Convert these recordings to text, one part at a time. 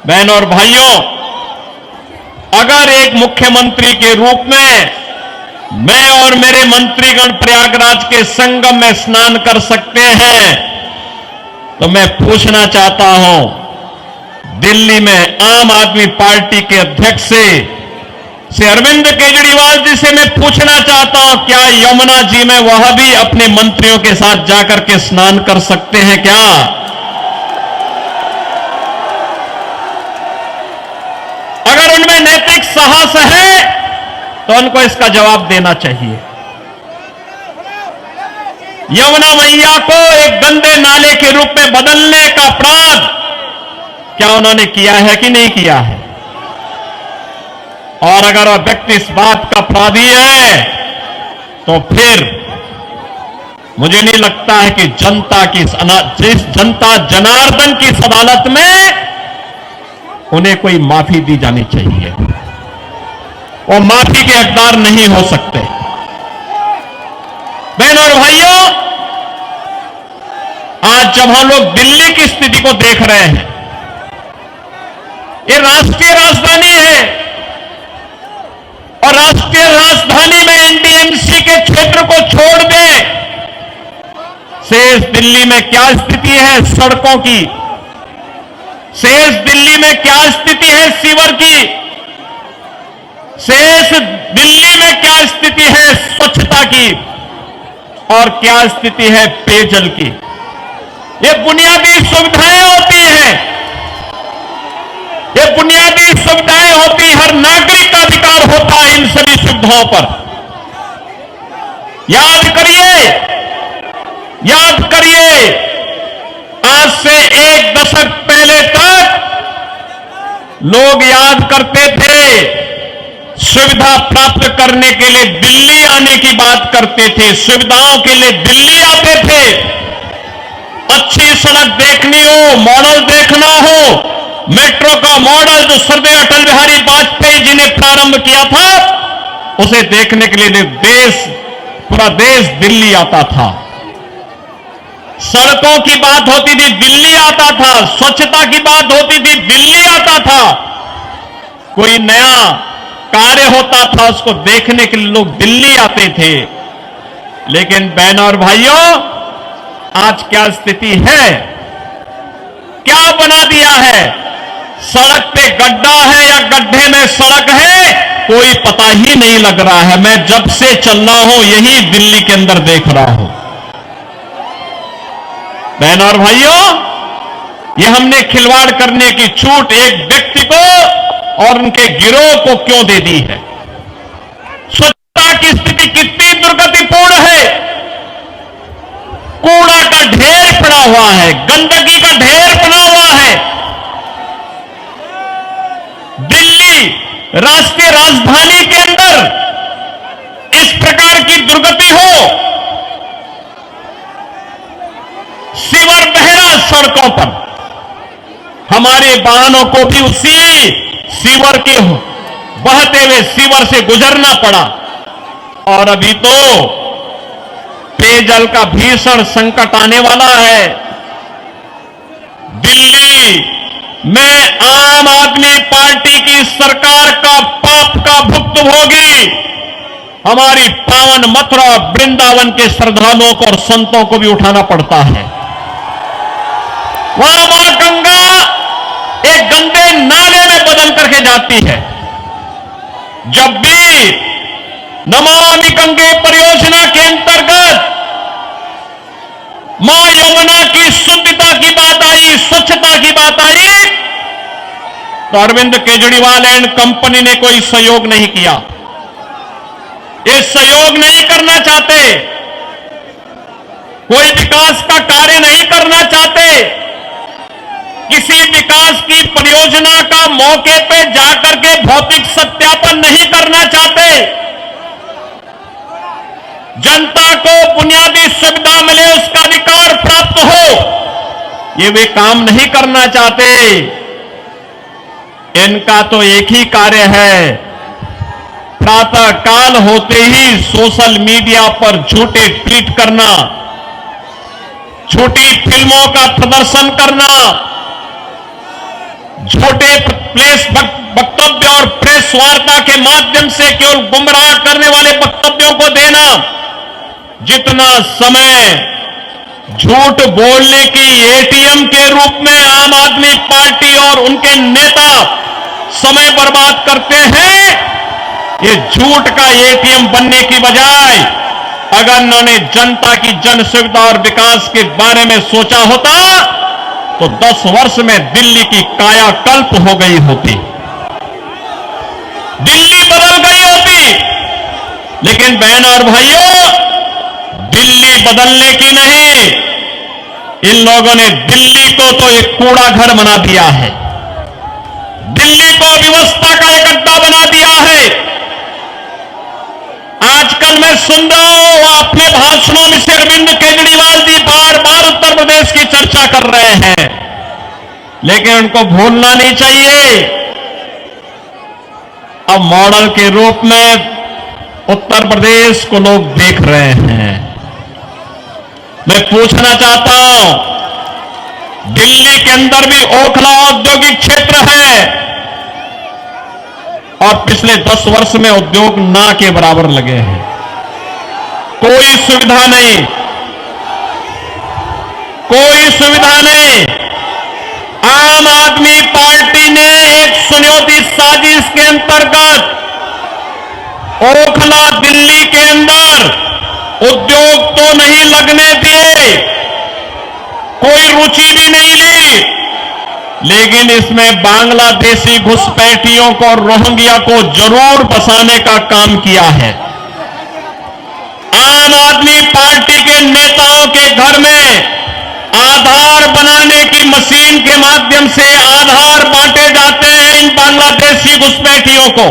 बहनों और भाइयों, अगर एक मुख्यमंत्री के रूप में मैं और मेरे मंत्रीगण प्रयागराज के संगम में स्नान कर सकते हैं, तो मैं पूछना चाहता हूं, दिल्ली में आम आदमी पार्टी के अध्यक्ष से अरविंद केजरीवाल जी से मैं पूछना चाहता हूं, क्या यमुना जी में वह भी अपने मंत्रियों के साथ जाकर के स्नान कर सकते हैं क्या? अगर उनमें नैतिक साहस है तो उनको इसका जवाब देना चाहिए। यमुना मैया को एक गंदे नाले के रूप में बदलने का अपराध क्या उन्होंने किया है कि नहीं किया है? और अगर वह व्यक्ति इस बात का अपराधी है तो फिर मुझे नहीं लगता है कि जनता जनार्दन की इस अदालत में उन्हें कोई माफी दी जानी चाहिए। वो माफी के हकदार नहीं हो सकते। बहनों और भाइयों, आज जब हम लोग दिल्ली की स्थिति को देख रहे हैं, ये राष्ट्रीय राजधानी है और राष्ट्रीय राजधानी में एनडीएमसी के क्षेत्र को छोड़ दे, शेष दिल्ली में क्या स्थिति है सड़कों की, शेष दिल्ली में क्या स्थिति है सीवर की, शेष दिल्ली में क्या स्थिति है स्वच्छता की और क्या स्थिति है पेयजल की। ये बुनियादी सुविधाएं होती हैं, ये बुनियादी सुविधाएं होती, हर नागरिक का अधिकार होता है इन सभी सुविधाओं पर। याद करिए, आज से एक दशक पहले तक लोग याद करते थे, सुविधा प्राप्त करने के लिए दिल्ली आने की बात करते थे, सुविधाओं के लिए दिल्ली आते थे। अच्छी सड़क देखनी हो, मॉडल देखना हो, मेट्रो का मॉडल जो स्वर्गीय अटल बिहारी वाजपेयी जी ने प्रारंभ किया था, उसे देखने के लिए पूरा देश दिल्ली आता था। सड़कों की बात होती थी, दिल्ली आता था, स्वच्छता की बात होती थी, दिल्ली आता था, कोई नया कार्य होता था उसको देखने के लिए लोग दिल्ली आते थे। लेकिन बहनों और भाइयों, आज क्या स्थिति है, क्या बना दिया है? सड़क पे गड्ढा है या गड्ढे में सड़क है, कोई पता ही नहीं लग रहा है। मैं जब से चल रहा हूं यही दिल्ली के अंदर देख रहा हूं। बहनों और भाइयों, ये हमने खिलवाड़ करने की छूट एक व्यक्ति को और उनके गिरोह को क्यों दे दी है? स्वच्छता की स्थिति कितनी दुर्गतिपूर्ण है। कूड़ा का ढेर पड़ा हुआ है, गंदगी का ढेर पड़ा हुआ है। दिल्ली राष्ट्रीय राजधानी के अंदर इस प्रकार की दुर्गति हो, सीवर बह रहा सड़कों पर, हमारे वाहनों को भी उसी सीवर के बहते हुए सीवर से गुजरना पड़ा। और अभी तो पेयजल का भीषण संकट आने वाला है। दिल्ली में आम आदमी पार्टी की सरकार का पाप का भुक्तभोगी हमारी पावन मथुरा वृंदावन के श्रद्धालुओं को और संतों को भी उठाना पड़ता है। वहां मां गंगा एक गंदे नाले में बदल करके जाती है। जब भी नमामि गंगे परियोजना के अंतर्गत मां यमुना की शुद्धता की बात आई, स्वच्छता की बात आई, तो अरविंद केजरीवाल एंड कंपनी ने कोई सहयोग नहीं किया। ये सहयोग नहीं करना चाहते, कोई विकास का कार्य नहीं करना चाहते, किसी विकास की परियोजना का मौके पे जाकर के भौतिक सत्यापन नहीं करना चाहते, जनता को बुनियादी सुविधा मिले, उसका अधिकार प्राप्त हो, ये वे काम नहीं करना चाहते। इनका तो एक ही कार्य है, प्रातः काल होते ही सोशल मीडिया पर झूठे ट्वीट करना, झूठी फिल्मों का प्रदर्शन करना, झूठे प्रेस वक्तव्य और प्रेस वार्ता के माध्यम से केवल गुमराह करने वाले वक्तव्यों को देना, जितना समय झूठ बोलने की एटीएम के रूप में आम आदमी पार्टी और उनके नेता समय बर्बाद करते हैं, ये झूठ का एटीएम बनने की बजाय अगर उन्होंने जनता की जन सुविधा और विकास के बारे में सोचा होता तो 10 वर्ष में दिल्ली की कायाकल्प हो गई होती, दिल्ली बदल गई होती। लेकिन बहन और भाइयों, दिल्ली बदलने की नहीं, इन लोगों ने दिल्ली को तो एक कूड़ा घर बना दिया है, दिल्ली को अव्यवस्था का एक अड्डा बना दिया है। आजकल मैं सुन रहा हूं अपने भाषणों में से अरविंद केजरीवाल जी बार बार उत्तर प्रदेश की चर्चा कर रहे हैं, लेकिन उनको भूलना नहीं चाहिए अब मॉडल के रूप में उत्तर प्रदेश को लोग देख रहे हैं। मैं पूछना चाहता हूं, दिल्ली के अंदर भी ओखला औद्योगिक क्षेत्र है और पिछले 10 वर्ष में उद्योग ना के बराबर लगे हैं, कोई सुविधा नहीं, कोई सुविधा नहीं। आम आदमी पार्टी ने एक सुनियोजित साजिश के अंतर्गत ओखला दिल्ली के अंदर उद्योग तो नहीं लगने दिए, कोई रुचि भी नहीं ली, लेकिन इसमें बांग्लादेशी घुसपैठियों को और रोहिंग्या को जरूर बसाने का काम किया है। आम आदमी पार्टी के नेताओं के घर में आधार बनाने की मशीन के माध्यम से आधार बांटे जाते हैं इन बांग्लादेशी घुसपैठियों को,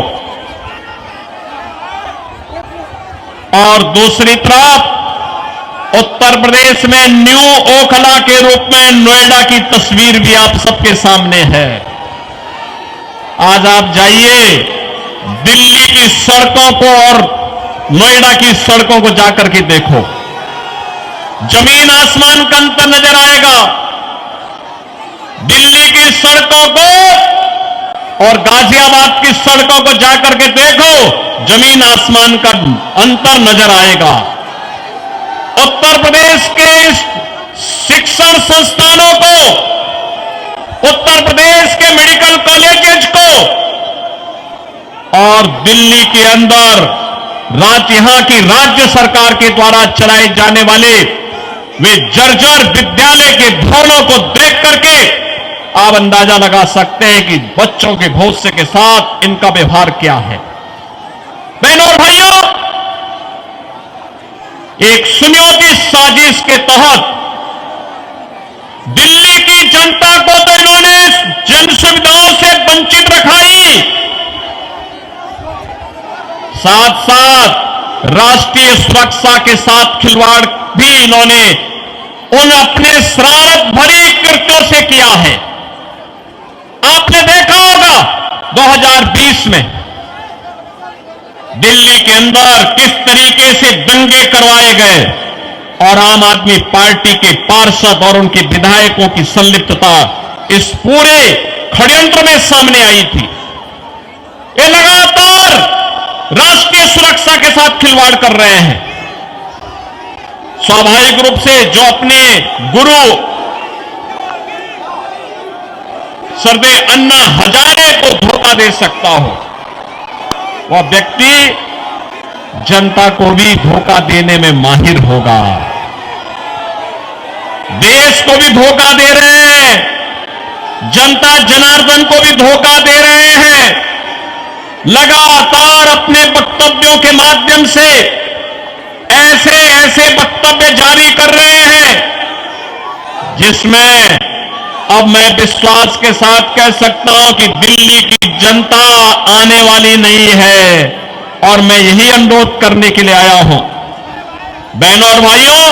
और दूसरी तरफ उत्तर प्रदेश में न्यू ओखला के रूप में नोएडा की तस्वीर भी आप सबके सामने है। आज आप जाइए दिल्ली की सड़कों को और नोएडा की सड़कों को जाकर के देखो, जमीन आसमान का अंतर नजर आएगा। दिल्ली की सड़कों को और गाजियाबाद की सड़कों को जाकर के देखो, जमीन आसमान का अंतर नजर आएगा। उत्तर प्रदेश के शिक्षण संस्थानों को, उत्तर प्रदेश के मेडिकल कॉलेजेस को और दिल्ली के अंदर यहां की राज्य सरकार के द्वारा चलाए जाने वाले वे जर्जर विद्यालय के भवनों को देख करके आप अंदाजा लगा सकते हैं कि बच्चों के भविष्य के साथ इनका व्यवहार क्या है। बहनों और भाइयों, एक सुनियोजित साजिश के तहत दिल्ली की जनता को तो इन्होंने जन सुविधाओं से वंचित रखा ही, साथ साथ राष्ट्रीय सुरक्षा के साथ खिलवाड़ भी इन्होंने उन अपने शरारत भरी कृत्यों से किया है। आपने देखा होगा 2020 में दिल्ली के अंदर किस तरीके से दंगे करवाए गए और आम आदमी पार्टी के पार्षद और उनके विधायकों की संलिप्तता इस पूरे षड्यंत्र में सामने आई थी। ये लगातार राष्ट्रीय सुरक्षा के साथ खिलवाड़ कर रहे हैं। स्वाभाविक रूप से जो अपने गुरु सर्वे अन्ना हजारे को धोखा दे सकता हो, वह व्यक्ति जनता को भी धोखा देने में माहिर होगा। देश को भी धोखा दे रहे हैं, जनता जनार्दन को भी धोखा दे रहे हैं। लगातार अपने वक्तव्यों के माध्यम से ऐसे वक्तव्य जारी कर रहे हैं जिसमें अब मैं विश्वास के साथ कह सकता हूं कि दिल्ली की जनता आने वाली नहीं है। और मैं यही अनुरोध करने के लिए आया हूं। बहनों और भाइयों,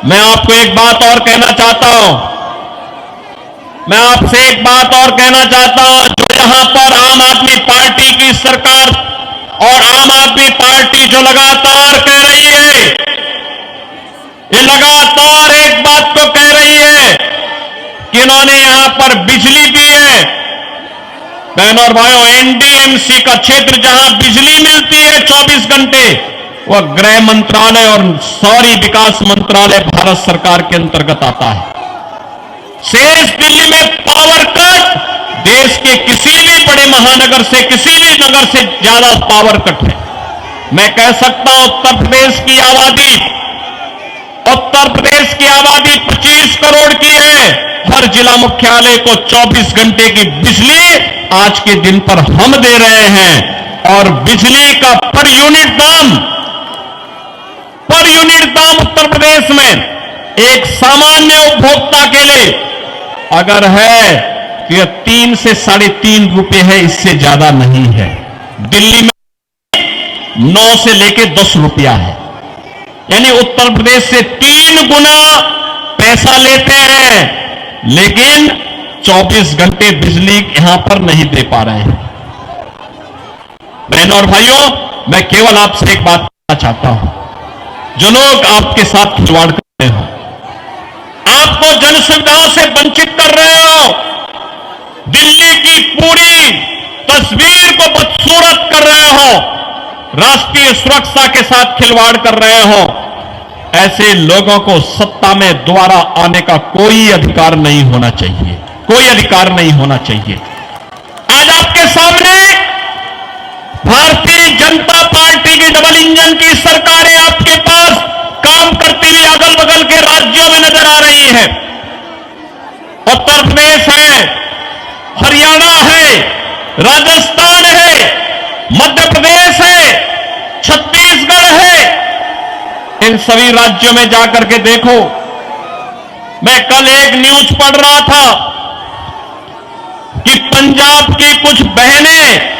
मैं आपको एक बात और कहना चाहता हूं, मैं आपसे एक बात और कहना चाहता हूं। जो यहां पर आम आदमी पार्टी की सरकार और आम आदमी पार्टी जो लगातार कह रही है, ये लगातार एक बात को कह रही है कि इन्होंने यहां पर बिजली दी है। बहनों और भाइयों, एनडीएमसी का क्षेत्र जहां बिजली मिलती है 24 घंटे, वह गृह मंत्रालय और शहरी विकास मंत्रालय भारत सरकार के अंतर्गत आता है। शेष दिल्ली में पावर कट देश के किसी भी बड़े महानगर से, किसी भी नगर से ज्यादा पावर कट है। मैं कह सकता हूं उत्तर प्रदेश की आबादी 25 करोड़ की है। हर जिला मुख्यालय को 24 घंटे की बिजली आज के दिन पर हम दे रहे हैं और बिजली का पर यूनिट दाम उत्तर प्रदेश में एक सामान्य उपभोक्ता के लिए अगर है तो यह 3 से 3.5 रुपए है, इससे ज्यादा नहीं है। दिल्ली में 9 से लेके 10 रुपया है, यानी उत्तर प्रदेश से 3 गुना पैसा लेते हैं, लेकिन 24 घंटे बिजली यहां पर नहीं दे पा रहे हैं। बहनों और भाइयों, मैं केवल आपसे एक बात कहना चाहता हूं। जो लोग आपके साथ खिलवाड़ कर रहे हो, आपको जन सुविधाओं से वंचित कर रहे हो, दिल्ली की पूरी तस्वीर को बदसूरत कर रहे हो, राष्ट्रीय सुरक्षा के साथ खिलवाड़ कर रहे हो, ऐसे लोगों को सत्ता में दोबारा आने का कोई अधिकार नहीं होना चाहिए, कोई अधिकार नहीं होना चाहिए। आज आपके सामने भारतीय जनता पार्टी की डबल इंजन की सरकारें आपके पास काम करती हुई अगल बगल के राज्यों में नजर आ रही हैं। उत्तर प्रदेश है, हरियाणा है, राजस्थान है, मध्य प्रदेश है, छत्तीसगढ़ है। इन सभी राज्यों में जाकर के देखो। मैं कल एक न्यूज पढ़ रहा था कि पंजाब की कुछ बहनें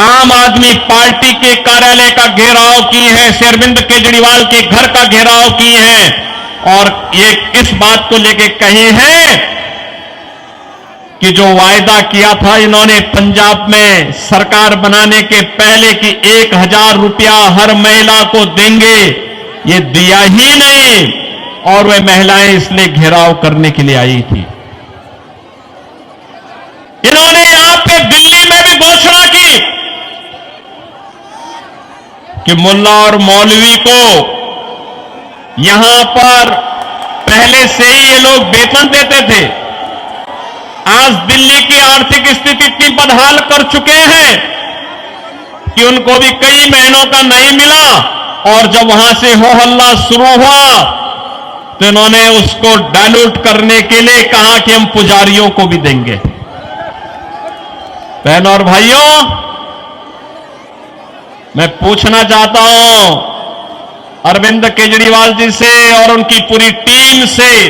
आम आदमी पार्टी के कार्यालय का घेराव की है, श्री अरविंद केजरीवाल के घर का घेराव की है और ये इस बात को लेकर कही है कि जो वायदा किया था इन्होंने पंजाब में सरकार बनाने के पहले कि 1000 रुपया हर महिला को देंगे, ये दिया ही नहीं और वे महिलाएं इसलिए घेराव करने के लिए आई थी। इन्होंने यहां पे दिल्ली में भी घोषणा की कि मुल्ला और मौलवी को यहां पर पहले से ही ये लोग वेतन देते थे। आज दिल्ली की आर्थिक स्थिति इतनी बदहाल कर चुके हैं कि उनको भी कई महीनों का नहीं मिला और जब वहां से हो हल्ला शुरू हुआ तो इन्होंने उसको डाइल्यूट करने के लिए कहा कि हम पुजारियों को भी देंगे। बहनों और भाइयों, मैं पूछना चाहता हूं अरविंद केजरीवाल जी से और उनकी पूरी टीम से,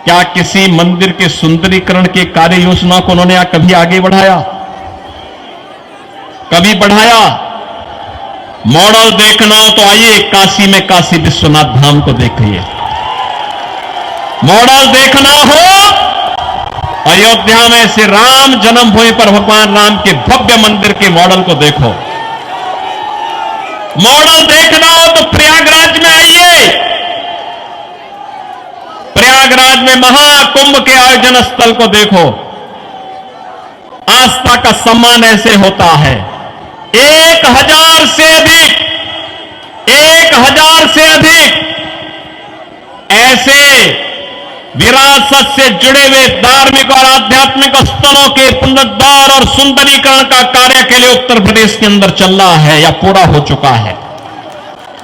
क्या किसी मंदिर के सुंदरीकरण की कार्य योजना को उन्होंने कभी आगे बढ़ाया? कभी बढ़ाया? मॉडल देखना हो तो आइए काशी में काशी विश्वनाथ धाम को देखिए। मॉडल देखना हो अयोध्या में श्री राम जन्मभूमि पर भगवान राम के भव्य मंदिर के मॉडल को देखो। मॉडल देखना हो तो प्रयागराज में आइए। प्रयागराज में महाकुंभ के आयोजन स्थल को देखो। आस्था का सम्मान ऐसे होता है। 1000 से अधिक ऐसे विरासत से जुड़े हुए धार्मिक और आध्यात्मिक स्थलों के पुनरुद्धार और सुंदरीकरण का कार्य के लिए उत्तर प्रदेश के अंदर चल रहा है या पूरा हो चुका है।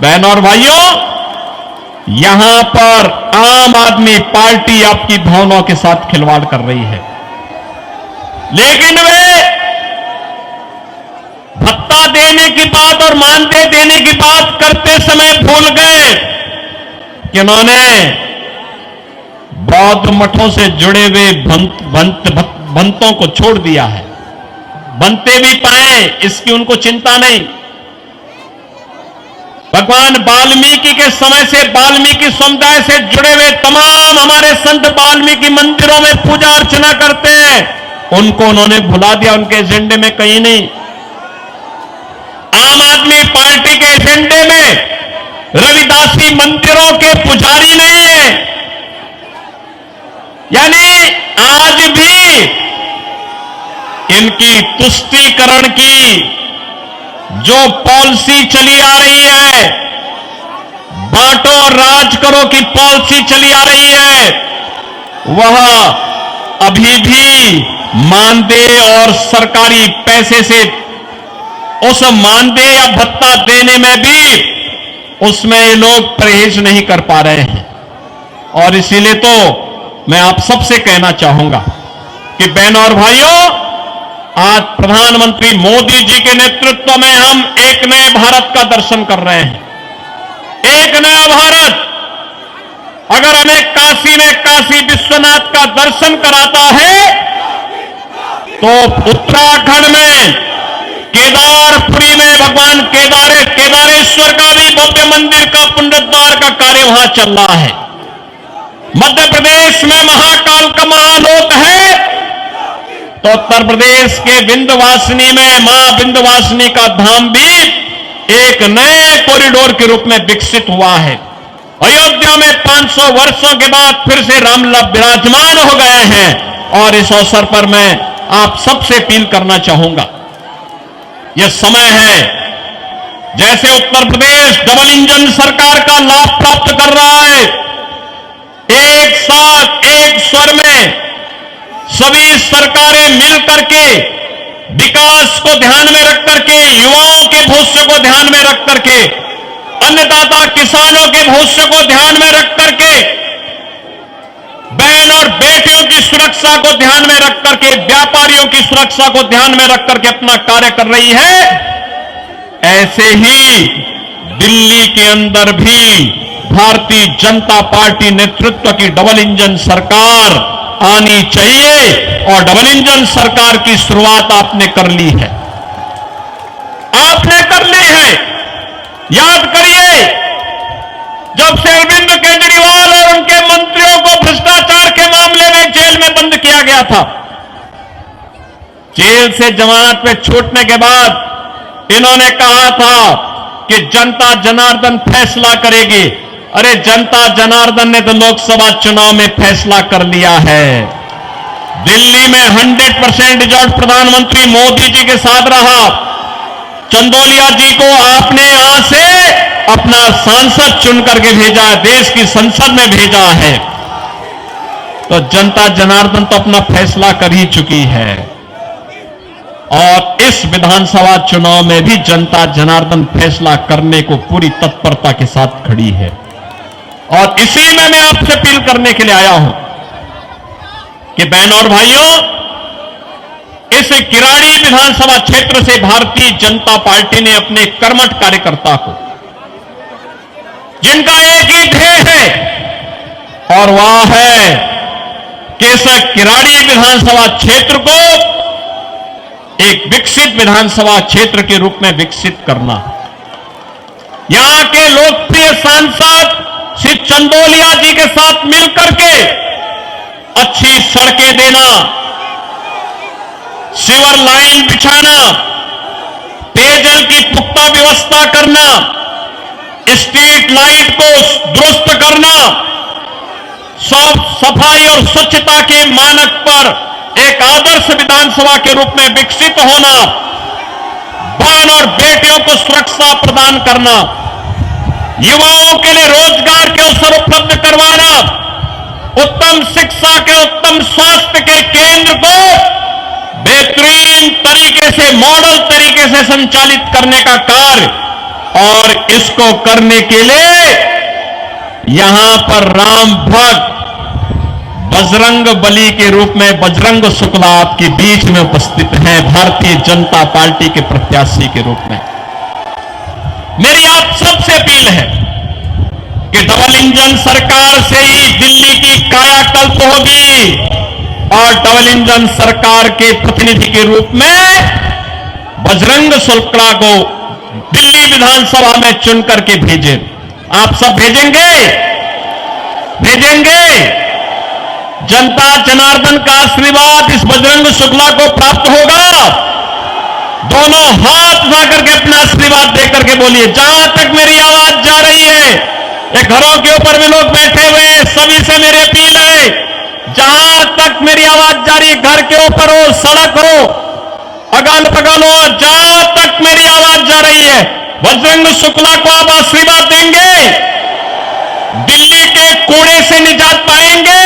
बहनों और भाइयों, यहां पर आम आदमी पार्टी आपकी भावनाओं के साथ खिलवाड़ कर रही है, लेकिन वे भत्ता देने की बात और मानदेय देने की बात करते समय भूल गए कि उन्होंने बौद्ध मठों से जुड़े हुए भंतों को छोड़ दिया है। बनते भी पाए इसकी उनको चिंता नहीं। भगवान वाल्मीकि के समय से वाल्मीकि समुदाय से जुड़े हुए तमाम हमारे संत वाल्मीकि मंदिरों में पूजा अर्चना करते हैं, उनको उन्होंने भुला दिया, उनके एजेंडे में कहीं नहीं। आम आदमी पार्टी के एजेंडे में रविदासी मंदिरों के पुजारी नहीं है, यानी आज भी इनकी तुष्टीकरण की जो पॉलिसी चली आ रही है, बांटो और राज करो की पॉलिसी चली आ रही है, वह अभी भी मानदेय और सरकारी पैसे से उस मानदेय या भत्ता देने में भी उसमें ये लोग परहेज नहीं कर पा रहे हैं। और इसीलिए तो मैं आप सबसे कहना चाहूंगा कि बहनों और भाइयों, आज प्रधानमंत्री मोदी जी के नेतृत्व में हम एक नए भारत का दर्शन कर रहे हैं। एक नया भारत अगर हमें काशी में काशी विश्वनाथ का दर्शन कराता है, तो उत्तराखंड में केदारपुरी में भगवान केदारेश्वर का भी भव्य मंदिर का पुनरुद्धार का कार्य वहां चल रहा है। मध्य प्रदेश में महाकाल का महालोक है, तो उत्तर प्रदेश के विंध्यवासिनी में मां विंध्यवासिनी का धाम भी एक नए कॉरिडोर के रूप में विकसित हुआ है। अयोध्या में 500 वर्षों के बाद फिर से रामलला विराजमान हो गए हैं। और इस अवसर पर मैं आप सबसे अपील करना चाहूंगा, यह समय है, जैसे उत्तर प्रदेश डबल इंजन सरकार का लाभ प्राप्त कर रहा है, एक साथ एक स्वर में सभी सरकारें मिलकर के विकास को ध्यान में रख करके, युवाओं के भविष्य को ध्यान में रख करके, अन्नदाता किसानों के भविष्य को ध्यान में रख करके, बहन और बेटियों की सुरक्षा को ध्यान में रख करके, व्यापारियों की सुरक्षा को ध्यान में रख करके अपना कार्य कर रही है। ऐसे ही दिल्ली के अंदर भी भारतीय जनता पार्टी नेतृत्व की डबल इंजन सरकार आनी चाहिए। और डबल इंजन सरकार की शुरुआत आपने कर ली है, आपने कर ली है। याद करिए, जब से अरविंद केजरीवाल और उनके मंत्रियों को भ्रष्टाचार के मामले में जेल में बंद किया गया था, जेल से जमानत पे छूटने के बाद इन्होंने कहा था कि जनता जनार्दन फैसला करेगी। अरे जनता जनार्दन ने तो लोकसभा चुनाव में फैसला कर लिया है। दिल्ली में 100% रिजल्ट प्रधानमंत्री मोदी जी के साथ रहा। चंदौलिया जी को आपने यहां से अपना सांसद चुन करके भेजा है, देश की संसद में भेजा है। तो जनता जनार्दन तो अपना फैसला कर ही चुकी है। और इस विधानसभा चुनाव में भी जनता जनार्दन फैसला करने को पूरी तत्परता के साथ खड़ी है। और इसी में मैं आपसे अपील करने के लिए आया हूं कि बहनों और भाइयों, इस किराड़ी विधानसभा क्षेत्र से भारतीय जनता पार्टी ने अपने कर्मठ कार्यकर्ता को, जिनका एक ही ध्येय है और वह है कि इस किराड़ी विधानसभा क्षेत्र को एक विकसित विधानसभा क्षेत्र के रूप में विकसित करना। यहां के लोकप्रिय सांसद श्री चंदौलिया जी के साथ मिलकर के अच्छी सड़कें देना, सीवर लाइन बिछाना, पेयजल की पुख्ता व्यवस्था करना, स्ट्रीट लाइट को दुरुस्त करना, साफ सफाई और स्वच्छता के मानक पर एक आदर्श विधानसभा के रूप में विकसित होना, बहन और बेटियों को सुरक्षा प्रदान करना, युवाओं के लिए रोजगार के अवसर उपलब्ध करवाना, उत्तम शिक्षा के, उत्तम स्वास्थ्य के केंद्र को बेहतरीन तरीके से, मॉडल तरीके से संचालित करने का कार्य। और इसको करने के लिए यहां पर राम भक्त बजरंग बली के रूप में बजरंग शुक्ला आपके बीच में उपस्थित हैं, भारतीय जनता पार्टी के प्रत्याशी के रूप में। मेरी आप सबसे अपील है कि डबल इंजन सरकार से ही दिल्ली की कायाकल्प होगी और डबल इंजन सरकार के प्रतिनिधि के रूप में बजरंग शुक्ला को दिल्ली विधानसभा में चुन करके भेजें। आप सब भेजेंगे? भेजेंगे? जनता जनार्दन का आशीर्वाद इस बजरंग शुक्ला को प्राप्त होगा। दोनों हाथ उठा करके अपना आशीर्वाद देकर के बोलिए, जहां तक मेरी आवाज जा रही है, ये घरों के ऊपर भी लोग बैठे हुए हैं, सभी से मेरी अपील है, जहां तक मेरी आवाज जा रही है, घर के ऊपर हो, सड़क हो, अगल बगल हो, जहां तक मेरी आवाज जा रही है, बजरंग शुक्ला को आप आशीर्वाद देंगे? दिल्ली के कूड़े से निजात पाएंगे?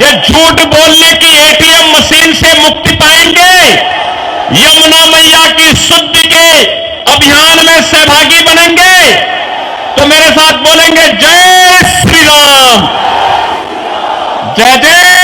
या झूठ बोलने की एटीएम मशीन से मुक्ति पाएंगे? यमुना मैया की शुद्धि के अभियान में सहभागी बनेंगे? तो मेरे साथ बोलेंगे जय श्री राम, जय जय